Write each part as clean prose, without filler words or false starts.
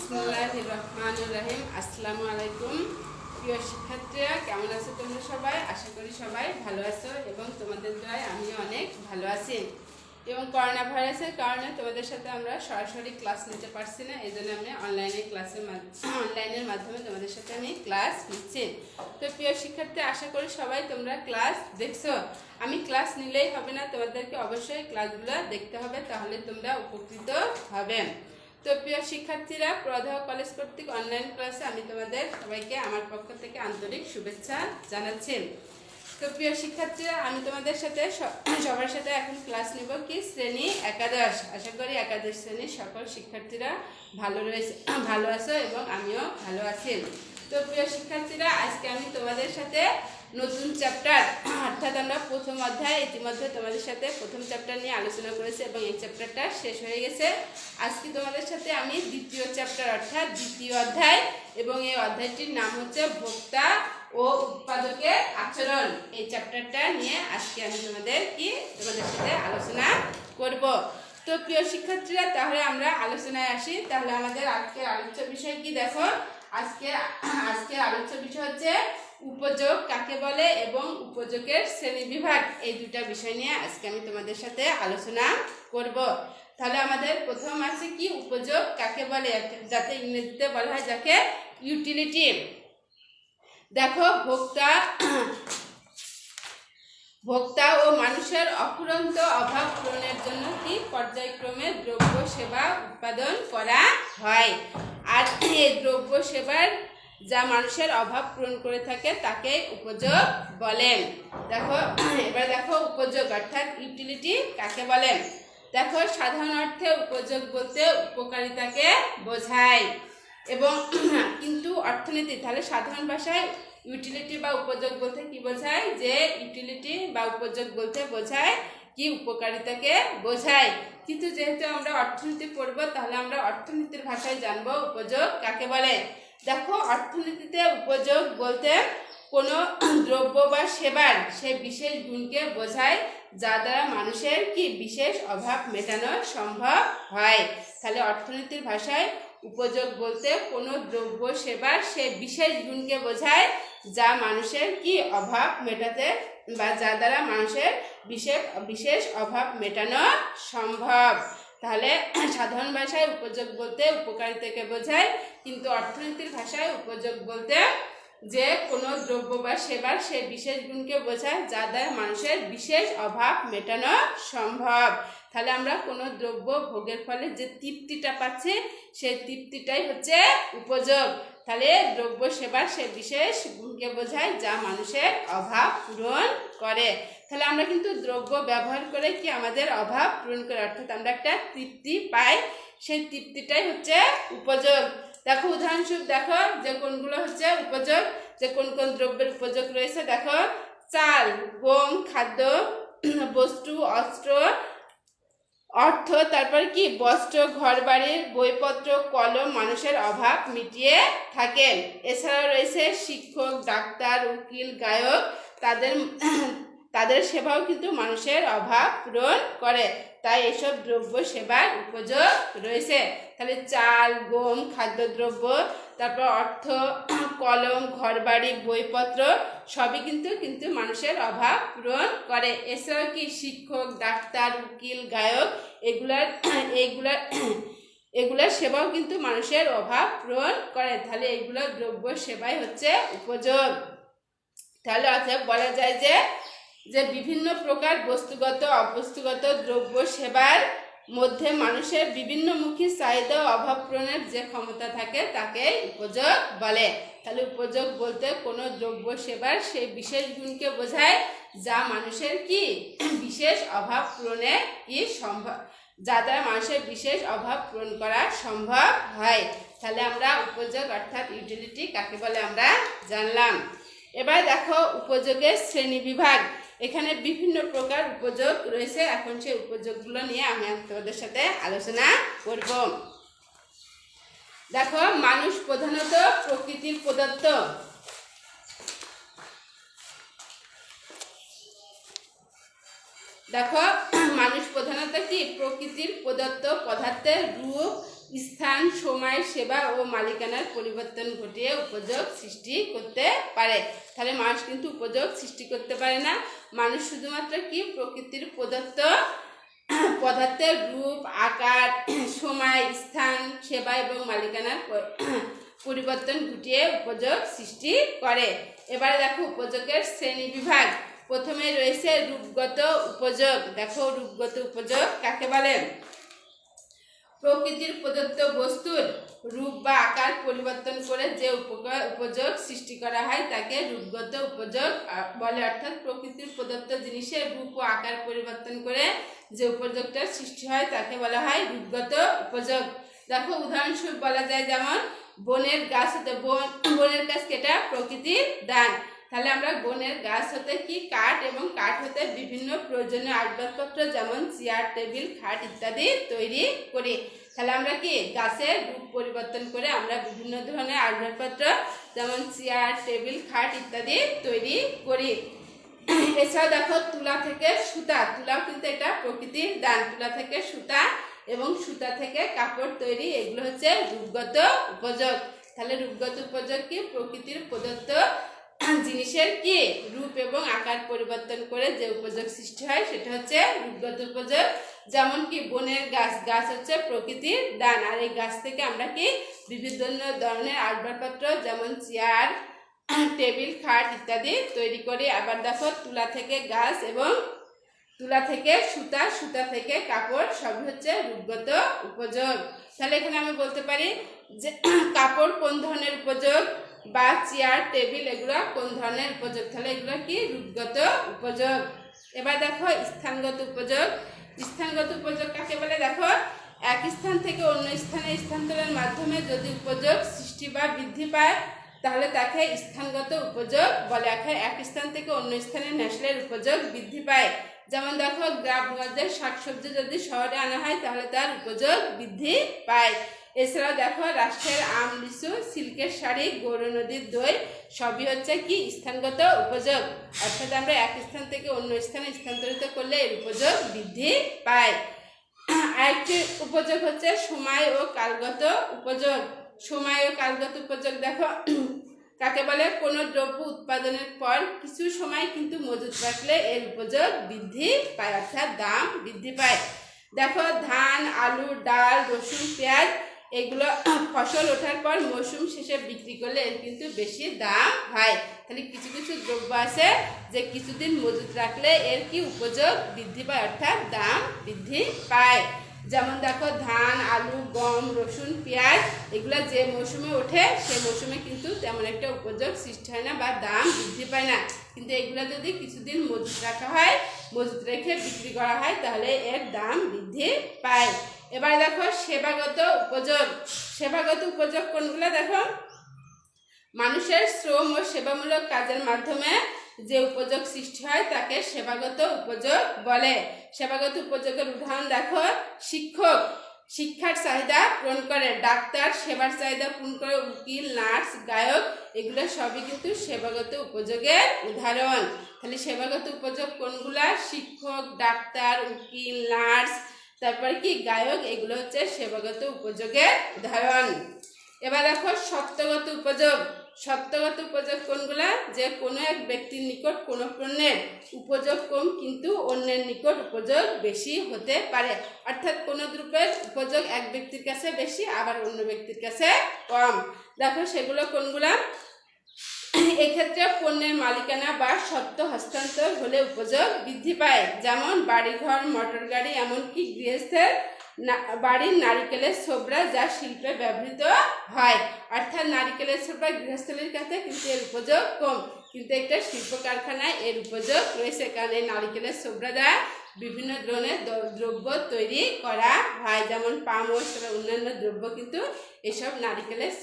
বিসমিল্লাহির রহমানির রহিম। আসসালামু আলাইকুম প্রিয় শিক্ষার্থীরা, কেমন আছো তোমরা সবাই? আশা করি সবাই ভালো আছো এবং তোমাদের দয়ায় আমিও অনেক ভালো আছি। এবং করোনা ভাইরাসের কারণে তোমাদের সাথে আমরা সরাসরি ক্লাস নিতে পারছি না, এই জন্য আমি অনলাইনের মাধ্যমে তোমাদের সাথে আমি ক্লাস নিচ্ছি। তো প্রিয় শিক্ষার্থী, আশা করি সবাই তোমরা ক্লাস দেখছো। আমি ক্লাস নিলেই হবে না, তোমাদেরকে অবশ্যই ক্লাসগুলো দেখতে হবে, তাহলে তোমরা উপকৃত হবে। তো প্রিয় শিক্ষার্থীরা, প্রধা কলেজ কর্তৃক অনলাইন ক্লাসে আমি তোমাদের সবাইকে আমার পক্ষ থেকে আন্তরিক শুভেচ্ছা জানাচ্ছি। তো প্রিয় শিক্ষার্থীরা, আমি তোমাদের সাথে সবার সাথে এখন ক্লাস নিব কি শ্রেণী একাদশ। আশা করি একাদশ শ্রেণীর সকল শিক্ষার্থীরা ভালো আছো এবং আমিও ভালো আছি। তো প্রিয় শিক্ষার্থীরা, আজকে আমি তোমাদের সাথে নতুন চ্যাপ্টার অর্থাৎ আমরা প্রথম অধ্যায় ইতিমধ্যে তোমাদের সাথে প্রথম চ্যাপ্টার নিয়ে আলোচনা করেছি এবং এই চ্যাপ্টারটা শেষ হয়ে গেছে। আজকে তোমাদের সাথে আমি দ্বিতীয় চ্যাপ্টার অর্থাৎ দ্বিতীয় অধ্যায়, এবং এই অধ্যায়টির নাম হচ্ছে ভোক্তা ও উৎপাদকের আচরণ। এই চ্যাপ্টারটা নিয়ে আজকে আমি তোমাদের সাথে আলোচনা করব। তো প্রিয় শিক্ষার্থীরা, তাহলে আমরা আলোচনায় আসি। তাহলে আমাদের আজকের আলোচ্য বিষয় কি দেখো। আজকের আলোচ্য বিষয় হচ্ছে উপযোগ কাকে বলে এবং উপযোগের শ্রেণীবিভাগ। এই দুটা বিষয় নিয়ে আজকে আমি তোমাদের সাথে আলোচনা করব। তাহলে আমাদের প্রথম আছে কি উপযোগ কাকে বলে, যাতে ইংরেজিতে বলা হয় যাকে ইউটিলিটি। দেখো, ভোক্তা ও মানুষের অফুরন্ত অভাব পূরণের জন্য কি পর্যায়ক্রমে দ্রব্য সেবা উৎপাদন করা হয়, আর এই দ্রব্য সেবার যা মানুষের অভাব পূরণ করে থাকে তাকে উপযোগ বলেন। এবার দেখো উপযোগ অর্থাৎ ইউটিলিটি কাকে বলেন। দেখো, সাধারণ অর্থে উপযোগ বলতে উপকারিতাকে বোঝায়, এবং কিন্তু অর্থনীতি তাহলে সাধারণ ভাষায় ইউটিলিটি বা উপযোগ বলতে কি বোঝায়, যে ইউটিলিটি বা উপযোগ বলতে বোঝায় কি উপকারিতাকে বোঝায়। কিন্তু যেহেতু আমরা অর্থনীতি পড়বো, তাহলে আমরা অর্থনীতির ভাষায় জানবো উপযোগ কাকে বলে। দেখো, অর্থনীতিতে উপযোগ বলতে কোনো দ্রব্য বা সেবার সে বিশেষ গুণকে বোঝায় যা দ্বারা মানুষের কি বিশেষ অভাব মেটানো সম্ভব হয়। তাহলে অর্থনীতির ভাষায় উপযোগ বলতে কোনো দ্রব্য সেবার সে বিশেষ গুণকে বোঝায় যা মানুষের কি অভাব মেটাতে বা যা দ্বারা মানুষের বিশেষ অভাব মেটানো সম্ভব। তাহলে সাধারণ ভাষায় উপযোগ বলতে উপকারিতাকে বোঝায়, কিন্তু অর্থনীতির ভাষায় উপযোগ বলতে যে কোনো দ্রব্য বা সেবার সে বিশেষ গুণকে বোঝায় যা দ্বারা মানুষের বিশেষ অভাব মেটানো সম্ভব। তাহলে আমরা কোনো দ্রব্য ভোগের ফলে যে তৃপ্তিটা পাচ্ছি, সেই তৃপ্তিটাই হচ্ছে উপযোগ। তাহলে দ্রব্য সেবার সে বিশেষ গুণকে বোঝায় যা মানুষের অভাব পূরণ করে। তাহলে আমরা কিন্তু দ্রব্য ব্যবহার করে কি আমাদের অভাব পূরণ করে, অর্থাৎ আমরা একটা তৃপ্তি পাই, সেই তৃপ্তিটাই হচ্ছে উপযোগ। দেখো, উদাহরণস্বরূপ দেখো যে কোনগুলো হচ্ছে উপযোগ, যে কোন কোন দ্রব্যের উপযোগ রয়েছে। দেখো, চাল, গম, খাদ্য বস্তু, অর্থ, তারপর কি বস্ত্র, ঘর বাড়ির, বইপত্র, কলম মানুষের অভাব মিটিয়ে থাকেন। এছাড়াও রয়েছে শিক্ষক, ডাক্তার, উকিল, গায়ক, তাদের সেবাও কিন্তু মানুষের অভাব পূরণ করে। তাই এসব দ্রব্য সেবার উপযোগ রয়েছে। তাহলে চাল, গম, খাদ্যদ্রব্য, তারপর অর্থ, কলম, ঘরবাড়ি, বইপত্র সবই কিন্তু মানুষের অভাব পূরণ করে। এছাড়াও কি শিক্ষক, ডাক্তার, উকিল, গায়ক এগুলার সেবাও কিন্তু মানুষের অভাব পূরণ করে। তাহলে এইগুলো দ্রব্য সেবাই হচ্ছে উপযোগ। তাহলে অর্থাৎ বলা যায় যে বিভিন্ন প্রকার বস্তুগত অবস্তুগত দ্রব্য সেবার মধ্যে মানুষের বিভিন্নমুখী চাহিদা ও অভাব পূরণের যে ক্ষমতা থাকে তাকে উপযোগ বলে। তাহলে উপযোগ বলতে কোনো দ্রব্য সেবার সেই বিশেষ গুণকে বোঝায় যা মানুষের কি বিশেষ অভাব পূরণে কি সম্ভব, যা দ্বারা মানুষের বিশেষ অভাব পূরণ করা সম্ভব হয়। তাহলে আমরা উপযোগ অর্থাৎ ইউটিলিটি কাকে বলে আমরা জানলাম। এবার দেখো উপযোগের শ্রেণীবিভাগ। এখানে বিভিন্ন প্রকার উপযোগ রয়েছে, এখন সেই উপযোগগুলো নিয়ে আমি তোমাদের সাথে আলোচনা করব। দেখো, মানুষ প্রধানত প্রকৃতির প্রদত্ত কি প্রকৃতির প্রদত্ত পদার্থের রূপ, স্থান, সময়, সেবা ও মালিকানার পরিবর্তন ঘটিয়ে উপযোগ সৃষ্টি করতে পারে। তাহলে মানুষ কিন্তু উপযোগ সৃষ্টি করতে পারে না। মানুষ শুধুমাত্র কি প্রকৃতির প্রদত্ত পদার্থের রূপ, আকার, সময়, স্থান, সেবা এবং মালিকানার পরিবর্তন ঘটিয়ে উপযোগ সৃষ্টি করে। এবারে দেখো উপযোগের শ্রেণী বিভাগ। প্রথমে রয়েছে রূপগত উপযোগ। দেখো রূপগত উপযোগ কাকে বলে? প্রকৃতির প্রদত্ত বস্তুর রূপ বা আকার পরিবর্তন করে যে উপযোগ সৃষ্টি করা হয় তাকে রূপগত উপযোগ বলে। অর্থাৎ প্রকৃতির প্রদত্ত জিনিসের রূপ ও আকার পরিবর্তন করে যে উপযোগটার সৃষ্টি হয় তাকে বলা হয় রূপগত উপযোগ। দেখো উদাহরণস্বরূপ বলা যায়, যেমন বনের গাছ হতে বনের গাছ কেটা প্রকৃতির দান। তাহলে আমরা বনের গাছ হতে কি কাঠ এবং কাঠ হতে বিভিন্ন প্রয়োজনীয় আসবাবপত্র যেমন চেয়ার, টেবিল, খাট ইত্যাদি তৈরি করি। তাহলে আমরা কি গাছের রূপ পরিবর্তন করে আমরা বিভিন্ন ধরনের আসবাবপত্র যেমন চেয়ার, টেবিল, খাট ইত্যাদি তৈরি করি। এছাড়াও দেখো তুলা থেকে সুতা। তুলাও কিন্তু এটা প্রকৃতির দান। তুলা থেকে সুতা এবং সুতা থেকে কাপড় তৈরি, এগুলো হচ্ছে রূপগত উপযোগ। তাহলে রূপগত উপযোগ কি? প্রকৃতির প্রদত্ত জিনিসের কি রূপ এবং আকার পরিবর্তন করে যে উপযোগ সৃষ্টি হয় সেটা হচ্ছে রূপগত উপযোগ। যেমন কি বনের গাছ, গাছ হচ্ছে প্রকৃতির দান, আর এই গাছ থেকে আমরা কি বিভিন্ন ধরনের আসবাবপত্র যেমন চেয়ার, টেবিল, খাট ইত্যাদি তৈরি করি। আবার দেখো তুলা থেকে গাছ এবং তুলা থেকে সুতা, সুতা থেকে কাপড়, সব হচ্ছে রূপগত উপযোগ। তাহলে এখানে আমি বলতে পারি যে কাপড় কোন ধরনের উপযোগ বা চেয়ার, টেবিল এগুলো কোন ধরনের উপযোগ। তাহলে এগুলো কি রূপগত উপযোগ। এবার দেখো স্থানগত উপযোগ। স্থানগত উপযোগ কাকে বলে? দেখো এক স্থান থেকে অন্য স্থানে স্থানান্তরের মাধ্যমে যদি উপযোগ সৃষ্টি বা বৃদ্ধি পায় তাহলে তাকে স্থানগত উপযোগ বলে। এক স্থান থেকে অন্য স্থানে ন্যাসলের উপযোগ বৃদ্ধি পায়। যেমন দেখো গ্রামগঞ্জের শাকসবজি যদি শহরে আনা হয় তাহলে তার উপযোগ বৃদ্ধি পায়। এছাড়াও দেখো রাষ্ট্রের আম, লিচু, সিল্কের শাড়ি, গৌর নদীর দই সবই হচ্ছে কি স্থানগত উপযোগ। অর্থাৎ আমরা এক স্থান থেকে অন্য স্থানে স্থানান্তরিত করলে এর উপযোগ বৃদ্ধি পায়। আরেকটি উপযোগ হচ্ছে সময় ও কালগত উপযোগ। সময় ও কালগত উপযোগ দেখো কাকে বলে? কোনো দ্রব্য উৎপাদনের পর কিছু সময় কিন্তু মজুত রাখলে এর উপযোগ বৃদ্ধি পায়, অর্থাৎ দাম বৃদ্ধি পায়। দেখো ধান, আলু, ডাল, রসুন, পেঁয়াজ এগুলো ফসল ওঠার পর মৌসুম শেষে বিক্রি করলে এর কিন্তু বেশি দাম হয়। তাহলে কিছু কিছু দ্রব্য আছে যে কিছুদিন মজুত রাখলে এর কি উপযোগ বৃদ্ধি পায়, অর্থাৎ দাম বৃদ্ধি পায়। যেমন দেখো ধান, আলু, গম, রসুন, পেঁয়াজ এগুলো যে মৌসুমে ওঠে সেই মৌসুমে কিন্তু তেমন একটা উপযোগ সৃষ্টি হয় না বা দাম বৃদ্ধি পায় না। কিন্তু এগুলো যদি কিছুদিন মজুত রাখা হয়, মজুত রেখে বিক্রি করা হয় তাহলে এর দাম বৃদ্ধি পায়। এবার দেখো সেবাগত উপযোগ। সেবাগত উপযোগ কোনগুলো? দেখো মানুষের শ্রম ও সেবামূলক কাজের মাধ্যমে যে উপযোগ সৃষ্টি হয় তাকে সেবাগত উপযোগ বলে। সেবাগত উপযোগের উদাহরণ দেখো শিক্ষক শিক্ষার চাহিদা পূরণ করে, ডাক্তার সেবার চাহিদা পূরণ করে, উকিল, নার্স, গায়ক এগুলো সবই কিন্তু সেবাগত উপযোগের উদাহরণ। তাহলে সেবাগত উপযোগ কোনগুলা? শিক্ষক, ডাক্তার, উকিল, নার্স, তারপর কি গায়ক এগুলো হচ্ছে সেবাগত উপযোগের উদাহরণ। এবার দেখো সত্যগত উপযোগ। সত্যগত উপযোগ কোনগুলা? যে কোনো এক ব্যক্তির নিকট কোনো পণ্যের উপযোগ কম কিন্তু অন্যের নিকট উপযোগ বেশি হতে পারে। অর্থাৎ কোনো দ্রব্যের উপযোগ এক ব্যক্তির কাছে বেশি আবার অন্য ব্যক্তির কাছে কম। দেখো সেগুলো কোনগুলা? এক্ষেত্রে পণ্যের মালিকানা বা সত্ত্ব হস্তান্তর হলে উপযোগ বৃদ্ধি পায়। যেমন বাড়িঘর, মোটর গাড়ি, এমনকি গৃহস্থের বাড়ির নারিকেলের ছোবড়া যা শিল্পে ব্যবহৃত হয়। অর্থাৎ নারিকেলের ছোবড়া গৃহস্থলীর কাছে কিন্তু এর উপযোগ কম, কিন্তু একটা শিল্প কারখানায় এর উপযোগ রয়েছে, কারণ এই নারিকেলের ছোবড়া দ্বারা বিভিন্ন ধরনের দ্রব্য তৈরি করা হয়, যেমন পাম ও অন্যান্য দ্রব্য কিন্তু এসব নারিকেলের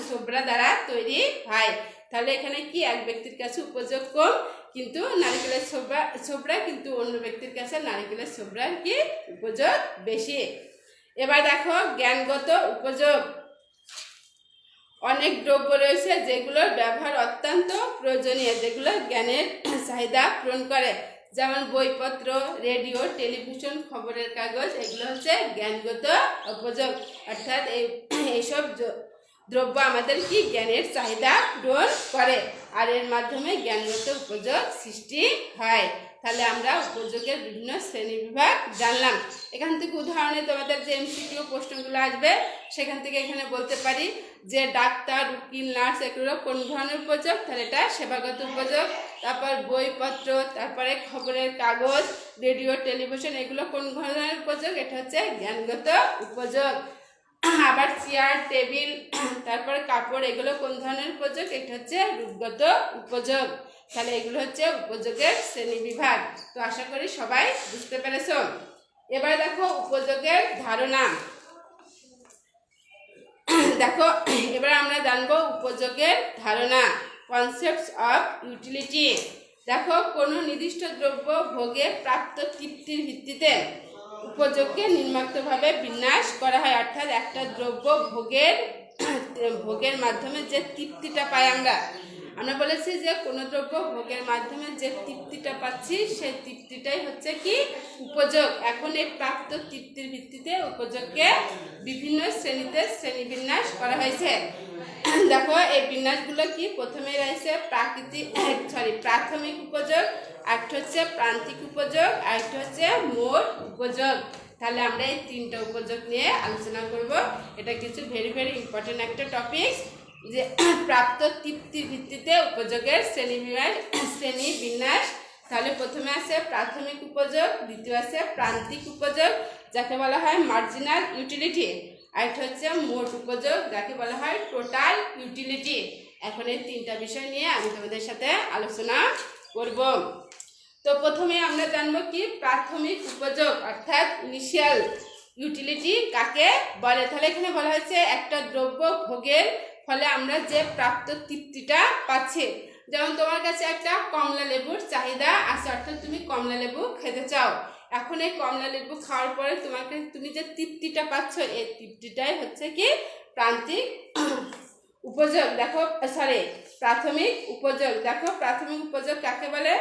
ছোবড়া দ্বারা তৈরি হয়। তাহলে এখানে কি এক ব্যক্তির কাছে উপযোগ কম কিন্তু নারিকেলের ছোবড়া কিন্তু অন্য ব্যক্তির কাছে নারিকেলের ছোবড়ার কি উপযোগ বেশি। এবার দেখো জ্ঞানগত উপযোগ। অনেক দ্রব্য রয়েছে যেগুলোর ব্যবহার অত্যন্ত প্রয়োজনীয়, যেগুলো জ্ঞানের চাহিদা পূরণ করে। যেমন বইপত্র, রেডিও, টেলিভিশন, খবরের কাগজ, এগুলো হচ্ছে জ্ঞানগত উপযোগ। অর্থাৎ এইসব দ্রব্য আমাদের কি জ্ঞানের চাহিদা পূরণ করে, আর এর মাধ্যমে জ্ঞানগত উপযোগ সৃষ্টি হয়। তাহলে আমরা উপযোগের বিভিন্ন শ্রেণী বিভাগ জানলাম। এখান থেকে উদাহরণে তোমাদের যে এমসিকিউ প্রশ্নগুলো আসবে সেখান থেকে এখানে বলতে পারি যে ডাক্তার, উকিল, নার্স এগুলো কোন ধরনের উপযোগ, তাহলে এটা সেবাগত উপযোগ। তারপর বইপত্র, তারপরে খবরের কাগজ, রেডিও, টেলিভিশন এগুলো কোন ধরনের উপযোগ, এটা হচ্ছে জ্ঞানগত উপযোগ। আবার চেয়ার, টেবিল, তারপরে কাপড় এগুলো কোন ধরনের উপযোগ, এটা হচ্ছে রূপগত উপযোগ। তাহলে এগুলো হচ্ছে উপযোগের শ্রেণী বিভাগ। তো আশা করি সবাই বুঝতে পেরেছ। এবার দেখো উপযোগের ধারণা। দেখো এবার আমরা জানবো উপযোগের ধারণা, কনসেপ্টস অফ ইউটিলিটি। দেখো কোনো নির্দিষ্ট দ্রব্য ভোগে প্রাপ্ত তৃপ্তির ভিত্তিতে উপযোগকে নির্মাক্তভাবে বিন্যাস করা হয়। অর্থাৎ একটা দ্রব্য ভোগের মাধ্যমে যে তৃপ্তিটা পাই আমরা বলেছি যে কোনো দ্রব্য ভোগের মাধ্যমে যে তৃপ্তিটা পাচ্ছি সেই তৃপ্তিটাই হচ্ছে কি উপযোগ। এখন এই প্রাপ্ত তৃপ্তির ভিত্তিতে উপযোগকে বিভিন্ন শ্রেণীতে শ্রেণীবিন্যাস করা হয়েছে। দেখো এই বিন্যাসগুলো কি, প্রথমে রয়েছে প্রাথমিক উপযোগ, আরেকটা হচ্ছে প্রান্তিক উপযোগ, আরেকটা হচ্ছে মোট উপযোগ। তাহলে আমরা এই তিনটা উপযোগ নিয়ে আলোচনা করব। এটা কিছু ভেরি ভেরি ইম্পর্টেন্ট একটা টপিক, যে প্রাপ্ত তৃপ্তির ভিত্তিতে উপযোগের শ্রেণী বিন্যাস। তাহলে প্রথমে আছে প্রাথমিক উপযোগ, দ্বিতীয় আছে প্রান্তিক উপযোগ যাকে বলা হয় মার্জিনাল ইউটিলিটি, আরেকটা হচ্ছে মোট উপযোগ যাকে বলা হয় টোটাল ইউটিলিটি। এখন এই তিনটা বিষয় নিয়ে আমি তোমাদের সাথে আলোচনা করব। তো প্রথমে আমরা জানবো কি প্রাথমিক উপযোগ অর্থাৎ ইনিশিয়াল ইউটিলিটি কাকে বলে। তাহলে এখানে বলা হয়েছে একটা দ্রব্য ভোগের ফলে আমরা যে প্রাপ্ত তৃপ্তিটা পাচ্ছি। যেমন তোমার কাছে একটা কমলা লেবুর চাহিদা আছে, অর্থাৎ তুমি কমলা লেবু খেতে চাও। এখন এই কমলা লেবু খাওয়ার পরে তুমি যে তৃপ্তিটা পাচ্ছ, এই তৃপ্তিটাই হচ্ছে কি প্রান্তিক উপযোগ। দেখো প্রাথমিক উপযোগ। দেখো প্রাথমিক উপযোগ কাকে বলে,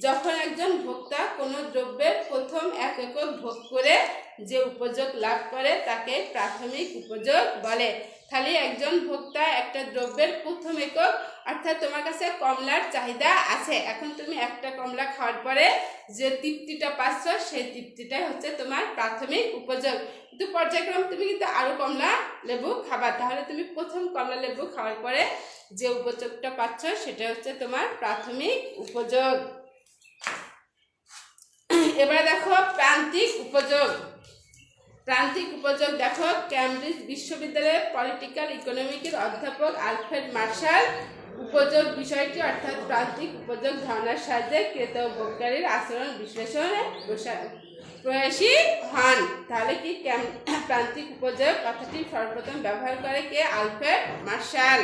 যখন একজন ভোক্তা কোনো দ্রব্যের প্রথম এক একক ভোগ করে যে উপযোগ লাভ করে তাকে প্রাথমিক উপযোগ বলে। তাহলে একজন ভোক্তা একটা দ্রব্যের প্রথম একক, অর্থাৎ তোমার কাছে কমলার চাহিদা আছে, এখন তুমি একটা কমলা খাওয়ার পরে যে তৃপ্তিটা পাচ্ছ সেই তৃপ্তিটাই হচ্ছে তোমার প্রাথমিক উপযোগ। কিন্তু পর্যায়ক্রমে তুমি কিন্তু আরো কমলা লেবু খাবা, তাহলে তুমি প্রথম কমলা লেবু খাওয়ার পরে যে উপযোগটা পাচ্ছ সেটা হচ্ছে তোমার প্রাথমিক উপযোগ। এবার দেখো প্রান্তিক উপযোগ। প্রান্তিক উপযোগ দেখো ক্যামব্রিজ বিশ্ববিদ্যালয়ের পলিটিক্যাল ইকোনমিকের অধ্যাপক আলফ্রেড মার্শাল উপযোগ বিষয়টি অর্থাৎ প্রান্তিক উপযোগ ধারণার সাহায্যে ক্রেতা ও ভোক্তাদের আচরণ বিশ্লেষণে প্রয়াসী হন। তাহলে কি প্রান্তিক উপযোগ কথাটি সর্বপ্রথম ব্যবহার করে কে, আলফ্রেড মার্শাল।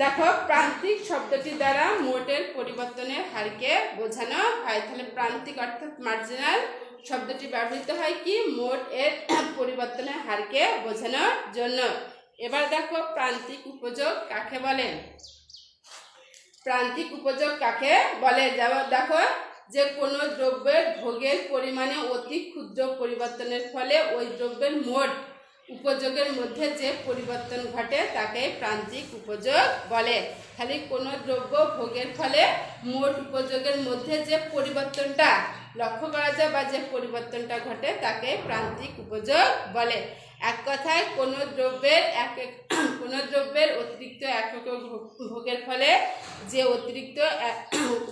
দেখো প্রান্তিক শব্দটি দ্বারা মোটের পরিবর্তনের হারকে বোঝানো হয়। তাহলে প্রান্তিক অর্থাৎ মার্জিনাল শব্দটি ব্যবহৃত হয় কি মোট এর পরিবর্তনের হারকে বোঝানোর জন্য। এবার দেখো প্রান্তিক উপযোগ কাকে বলে। প্রান্তিক উপযোগ কাকে বলে, দেখো যে কোনো দ্রব্যের ভোগের পরিমাণে অতি ক্ষুদ্র পরিবর্তনের ফলে ওই দ্রব্যের মোট উপযোগের মধ্যে যে পরিবর্তন ঘটে তাকে প্রান্তিক উপযোগ বলে। খালি কোনো দ্রব্য ভোগের ফলে মোট উপযোগের মধ্যে যে পরিবর্তনটা লক্ষ্য করা যায় বা যে পরিবর্তনটা ঘটে তাকে প্রান্তিক উপযোগ বলে। এক কথায় কোনো দ্রব্যের অতিরিক্ত একক ভোগের ফলে যে অতিরিক্ত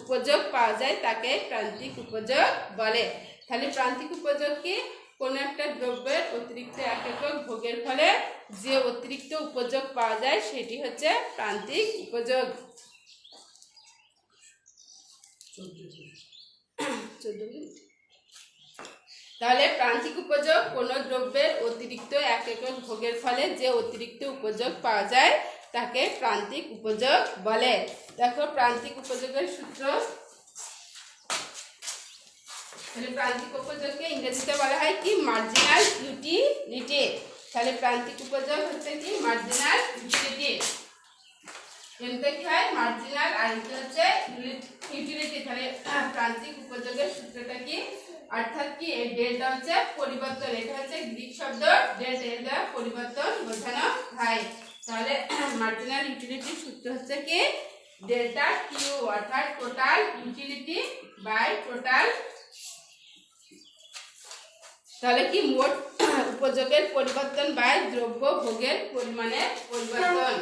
উপযোগ পাওয়া যায় তাকে প্রান্তিক উপযোগ বলে। তাহলে প্রান্তিক উপযোগ কি, কোনো একটা দ্রব্যের অতিরিক্ত এক একক ভোগের ফলে যে অতিরিক্ত উপযোগ পাওয়া যায় সেটি হচ্ছে প্রান্তিক উপযোগ। তাহলে প্রান্তিক উপযোগ কোনো দ্রব্যের অতিরিক্ত এক একক ভোগের ফলে যে অতিরিক্ত উপযোগ পাওয়া যায় তাকে প্রান্তিক উপযোগ বলে। দেখো প্রান্তিক উপযোগের সূত্র। প্রান্তিক উপযোগকে ইংরেজিতে বলা হয় কি মার্জিনাল ইউটিলিটি। তাহলে প্রান্তিক উপযোগ হচ্ছে কি মার্জিনাল ইউটিলিটি। এমতে কি হয় মার্জিনাল আর এটা হচ্ছে ইউটিলিটি। তাহলে প্রান্তিক উপযোগের সূত্রটা কি, অর্থাৎ কি এই ডেলটা হচ্ছে পরিবর্তন, এটা হচ্ছে গ্রিক শব্দ ডেল, এটা পরিবর্তন বোঝানো হয়। তাহলে মার্জিনাল ইউটিলিটির সূত্র হচ্ছে কি ডেল্টা কিউ, অর্থাৎ টোটাল ইউটিলিটি বাই টোটাল, তাহলে কি মোট উপযোগের পরিবর্তন বাই দ্রব্য ভোগের পরিমাণের পরিবর্তন।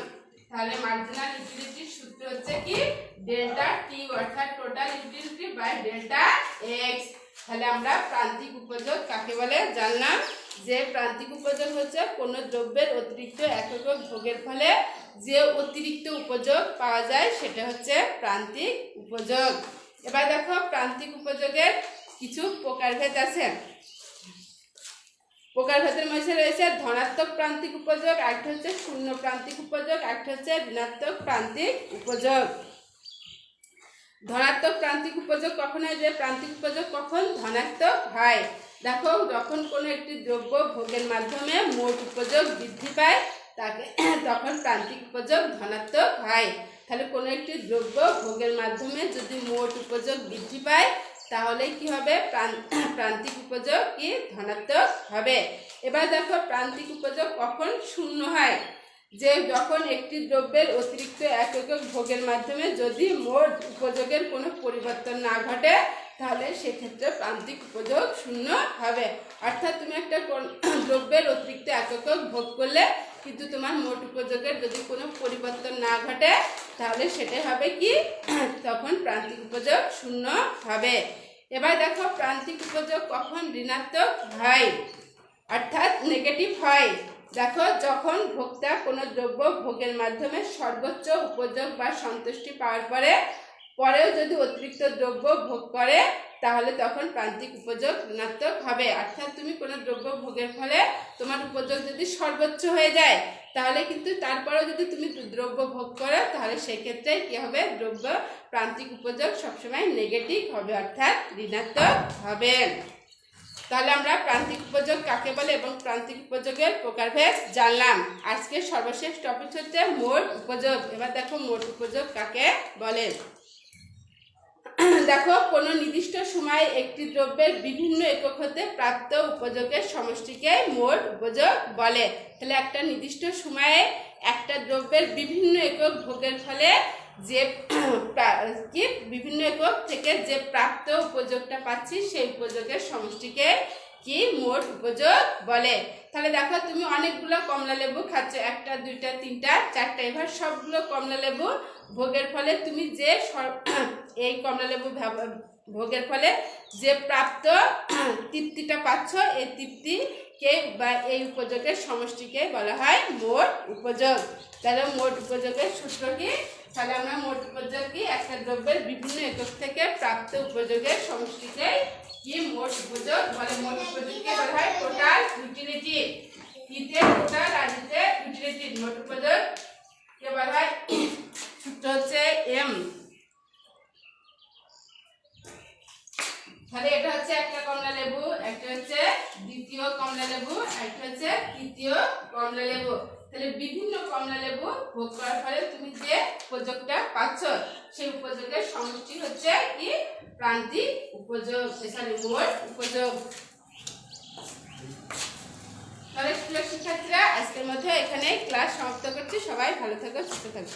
তাহলে মার্জিনাল ইউটিলিটির সূত্র হচ্ছে কি ডেল্টা টি, অর্থাৎ total utility by delta x. তাহলে আমরা প্রান্তিক উপযোগ কাকে বলে জানলাম, যে প্রান্তিক উপযোগ হচ্ছে কোনো দ্রব্যের অতিরিক্ত একক ভোগের ফলে যে অতিরিক্ত উপযোগ পাওয়া যায় সেটা হচ্ছে প্রান্তিক উপযোগ। এবার দেখো প্রান্তিক উপযোগের কিছু প্রকারভেদ আছে। প্রকারভেদের মধ্যে রয়েছে ধনাত্মক প্রান্তিক উপযোগ, একটা হচ্ছে শূন্য প্রান্তিক উপযোগ, একটা হচ্ছে ঋণাত্মক প্রান্তিক উপযোগ। ধনাত্মক প্রান্তিক উপযোগ কখন হয়, যে প্রান্তিক উপযোগ কখন ধনাত্মক হয়, দেখো যখন কোনো একটি দ্রব্য ভোগের মাধ্যমে মোট উপযোগ বৃদ্ধি পায় তাকে তখন প্রান্তিক উপযোগ ধনাত্মক হয়। তাহলে কোনো একটি দ্রব্য ভোগের মাধ্যমে যদি মোট উপযোগ বৃদ্ধি পায় তাহলে কি হবে প্রান্তিক উপযোগ কি ধনাত্মক হবে। এবার দেখো প্রান্তিক উপযোগ কখন শূন্য হয়, যে যখন একটি দ্রব্যের অতিরিক্ত একক ভোগের মাধ্যমে যদি মোট উপযোগের কোনো পরিবর্তন না ঘটে তাহলে সেক্ষেত্রে প্রান্তিক উপযোগ শূন্য হবে। অর্থাৎ তুমি একটা দ্রব্যের অতিরিক্ত একক ভোগ করলে কিন্তু তোমার মোট উপযোগের যদি কোনো পরিবর্তন না ঘটে তাহলে সেটা হবে কি তখন প্রান্তিক উপযোগ শূন্য হবে। এবার দেখো প্রান্তিক উপযোগ কখন ঋণাত্মক হয়, অর্থাৎ নেগেটিভ হয়। দেখো যখন ভোক্তা কোনো দ্রব্য ভোগের মাধ্যমে সর্বোচ্চ উপযোগ বা সন্তুষ্টি পাওয়ার পরেও যদি অতিরিক্ত দ্রব্য ভোগ করে তাহলে তখন প্রান্তিক উপযোগ ঋণাত্মক হবে। অর্থাৎ তুমি কোনো দ্রব্য ভোগের ফলে তোমার উপযোগ যদি সর্বোচ্চ হয়ে যায় তাহলে কিন্তু তারপরেও যদি তুমি দ্রব্য ভোগ করো তাহলে সেক্ষেত্রে কি হবে দ্রব্য প্রান্তিক উপযোগ সবসময় নেগেটিভ হবে, অর্থাৎ ঋণাত্মক হবে। তাহলে আমরা প্রান্তিক উপযোগ কাকে বলে এবং প্রান্তিক উপযোগের প্রকারভেদ জানলাম। আজকের সর্বশেষ টপিক হচ্ছে মোট উপযোগ। এবার দেখো মোট উপযোগ কাকে বলে। দেখো কোনো নির্দিষ্ট সময়ে একটি দ্রব্যের বিভিন্ন একক হতে প্রাপ্ত উপযোগের সমষ্টিকে মোট উপযোগ বলে। তাহলে একটা নির্দিষ্ট সময়ে একটা দ্রব্যের বিভিন্ন একক ভোগের ফলে যে কি বিভিন্ন একক থেকে যে প্রাপ্ত উপযোগটা পাচ্ছি সেই উপযোগের সমষ্টিকে কি মোট উপযোগ বলে। তাহলে দেখো তুমি অনেকগুলো কমলা লেবু খাচ্ছ, একটা দুইটা তিনটা চারটা, এবার সবগুলো কমলা লেবু ভোগের ফলে তুমি যে এই কমলা লেবু ভোগের ফলে যে প্রাপ্ত তৃপ্তিটা পাচ্ছ এই তৃপ্তিকে বা এই উপযোগের সমষ্টিকে বলা হয় মোট উপযোগ। তাহলে মোট উপযোগের সূত্র কি, তাহলে আমরা মোট উপযোগ কি একটা দ্রব্যের বিভিন্ন একক থেকে প্রাপ্ত উপযোগের সমষ্টিকে কি মোট উপযোগ বলে। মোট উপযোগকে বলা হয় টোটাল ইউটিলিটি, ইতে টোটাল আর ইতে ইউটিলিটি। মোট উপযোগ কে বলা হয় সূত্র হচ্ছে এম। তাহলে এটা হচ্ছে একটা কমলা লেবু, একটা হচ্ছে দ্বিতীয় কমলা লেবু, একটা হচ্ছে তৃতীয় কমলা লেবু। তাহলে বিভিন্ন কমলা লেবু ভোগ করার ফলে তুমি যে উপযোগটা পাচ্ছ সেই উপযোগের সমষ্টি হচ্ছে কি প্রান্তিক উপযোগ, সরি মোট উপযোগ। তাহলে প্রিয় শিক্ষার্থীরা আজকের মধ্যে এখানে ক্লাস সমাপ্ত করছি। সবাই ভালো থাকো, সুস্থ থাকো।